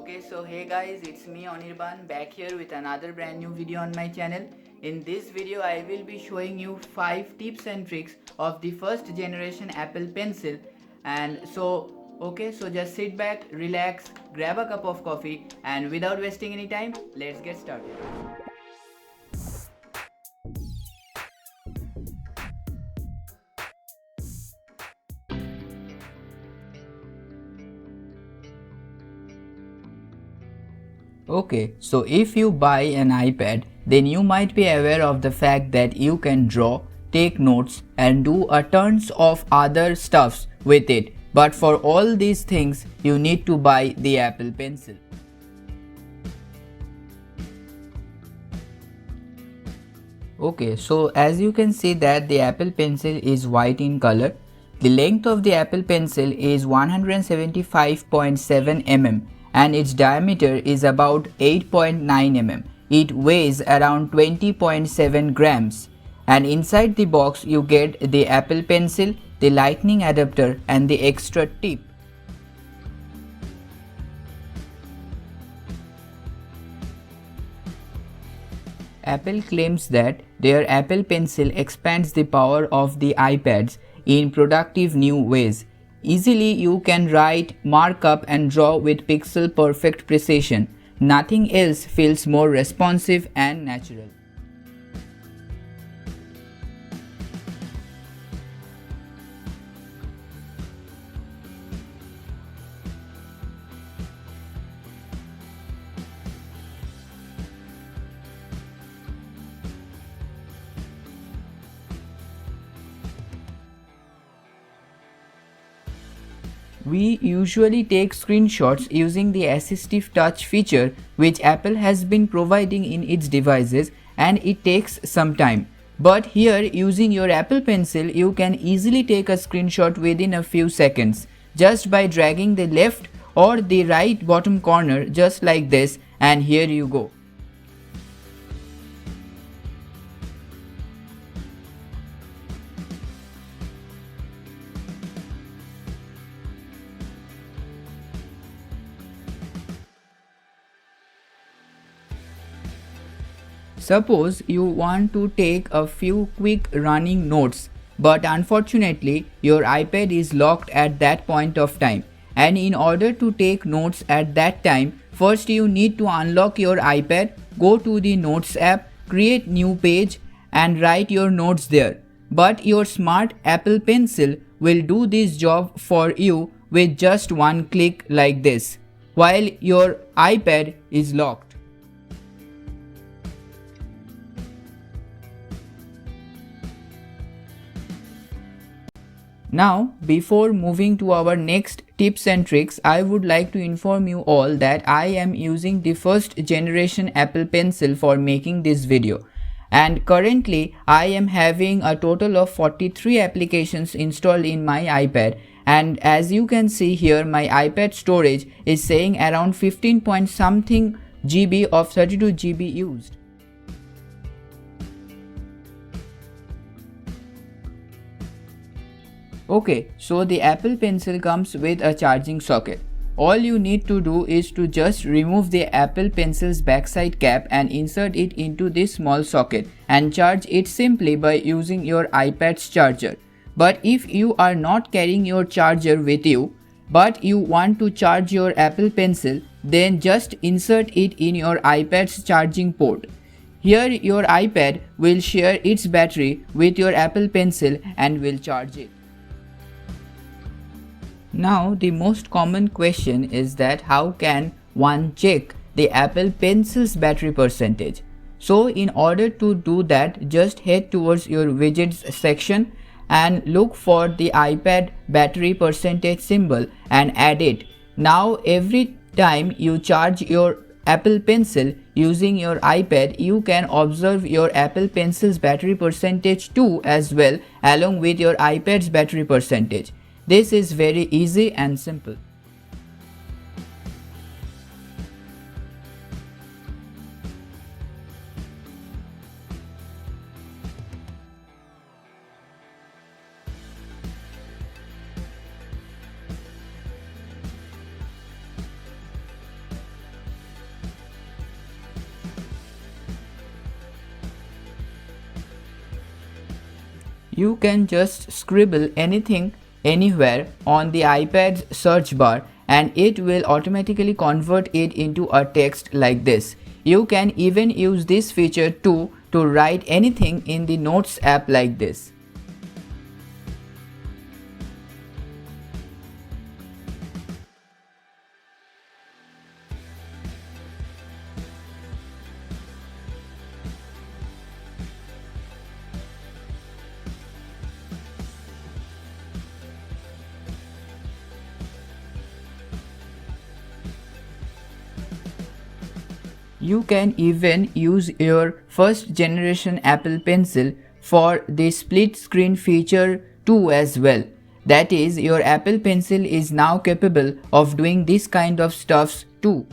Okay, so hey guys, it's me Anirban back here with another brand new video on my channel. In this video, I will be showing you 5 tips and tricks of the first generation Apple Pencil. So just sit back, relax, grab a cup of coffee, and without wasting any time, let's get started. Okay, so if you buy an iPad, then you might be aware of the fact that you can draw, take notes, and do a tons of other stuffs with it. But for all these things, you need to buy the Apple Pencil. Okay, so as you can see that the Apple Pencil is white in color. The length of the Apple Pencil is 175.7 mm and its diameter is about 8.9 mm. It weighs around 20.7 grams. And inside the box you get the Apple Pencil, the lightning adapter and the extra tip. Apple claims that their Apple Pencil expands the power of the iPads in productive new ways. Easily you can write, mark up and draw with pixel perfect precision. Nothing else feels more responsive and natural. We usually take screenshots using the assistive touch feature which Apple has been providing in its devices, and it takes some time. But here, using your Apple Pencil, you can easily take a screenshot within a few seconds just by dragging the left or the right bottom corner just like this, and here you go. Suppose you want to take a few quick running notes, but unfortunately your iPad is locked at that point of time. And in order to take notes at that time, first you need to unlock your iPad, go to the Notes app, create new page and write your notes there. But your smart Apple Pencil will do this job for you with just one click like this, while your iPad is locked. Now, before moving to our next tips and tricks, I would like to inform you all that I am using the first generation Apple Pencil for making this video. And currently, I am having a total of 43 applications installed in my iPad. And as you can see here, my iPad storage is saying around 15 point something GB of 32 GB used. Okay, so the Apple Pencil comes with a charging socket. All you need to do is to just remove the Apple Pencil's backside cap and insert it into this small socket and charge it simply by using your iPad's charger. But if you are not carrying your charger with you, but you want to charge your Apple Pencil, then just insert it in your iPad's charging port. Here your iPad will share its battery with your Apple Pencil and will charge it. Now the most common question is that how can one check the Apple Pencil's battery percentage? So in order to do that, just head towards your widgets section and look for the iPad battery percentage symbol and add it. Now every time you charge your Apple Pencil using your iPad, you can observe your Apple Pencil's battery percentage too as well, along with your iPad's battery percentage. This is very easy and simple. You can just scribble anything anywhere on the iPad's search bar and it will automatically convert it into a text like this. You can even use this feature too to write anything in the Notes app like this. You can even use your first generation Apple Pencil for the split screen feature too as well. That is, your Apple Pencil is now capable of doing this kind of stuffs too.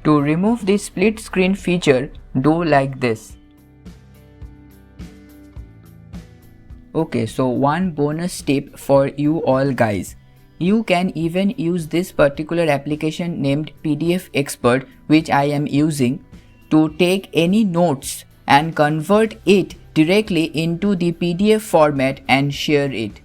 To remove the split screen feature, do like this. Okay, so one bonus tip for you all guys. You can even use this particular application named PDF Expert, which I am using, to take any notes and convert it directly into the PDF format and share it.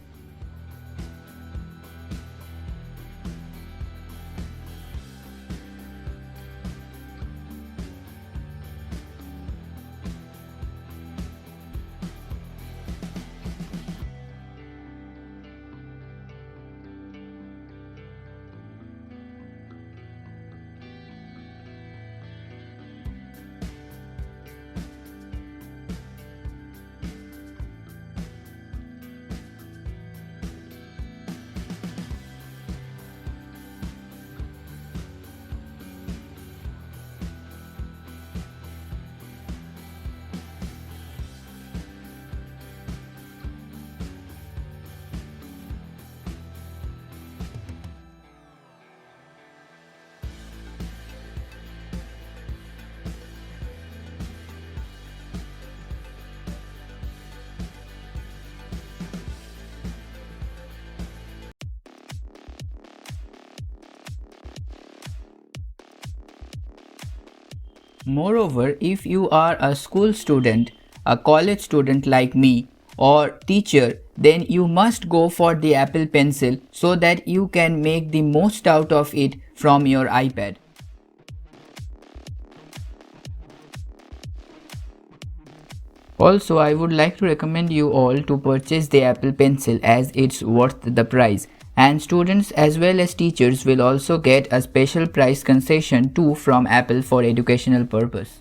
Moreover, if you are a school student, a college student like me, or teacher, then you must go for the Apple Pencil so that you can make the most out of it from your iPad. Also, I would like to recommend you all to purchase the Apple Pencil as it's worth the price. And students as well as teachers will also get a special price concession too from Apple for educational purpose.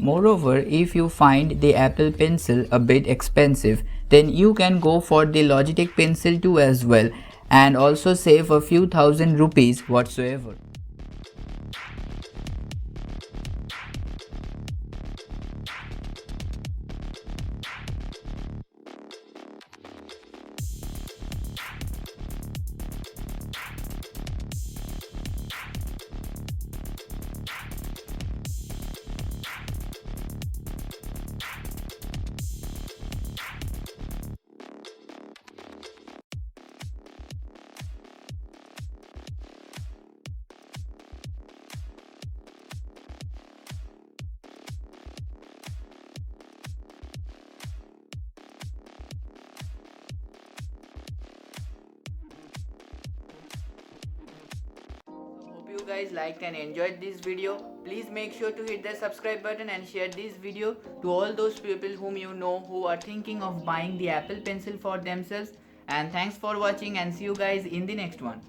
Moreover, if you find the Apple Pencil a bit expensive, then you can go for the Logitech Pencil 2 as well and also save a few thousand rupees whatsoever. Hope you guys liked and enjoyed this video. Please make sure to hit the subscribe button and share this video to all those people whom you know who are thinking of buying the Apple Pencil for themselves. And thanks for watching and see you guys in the next one.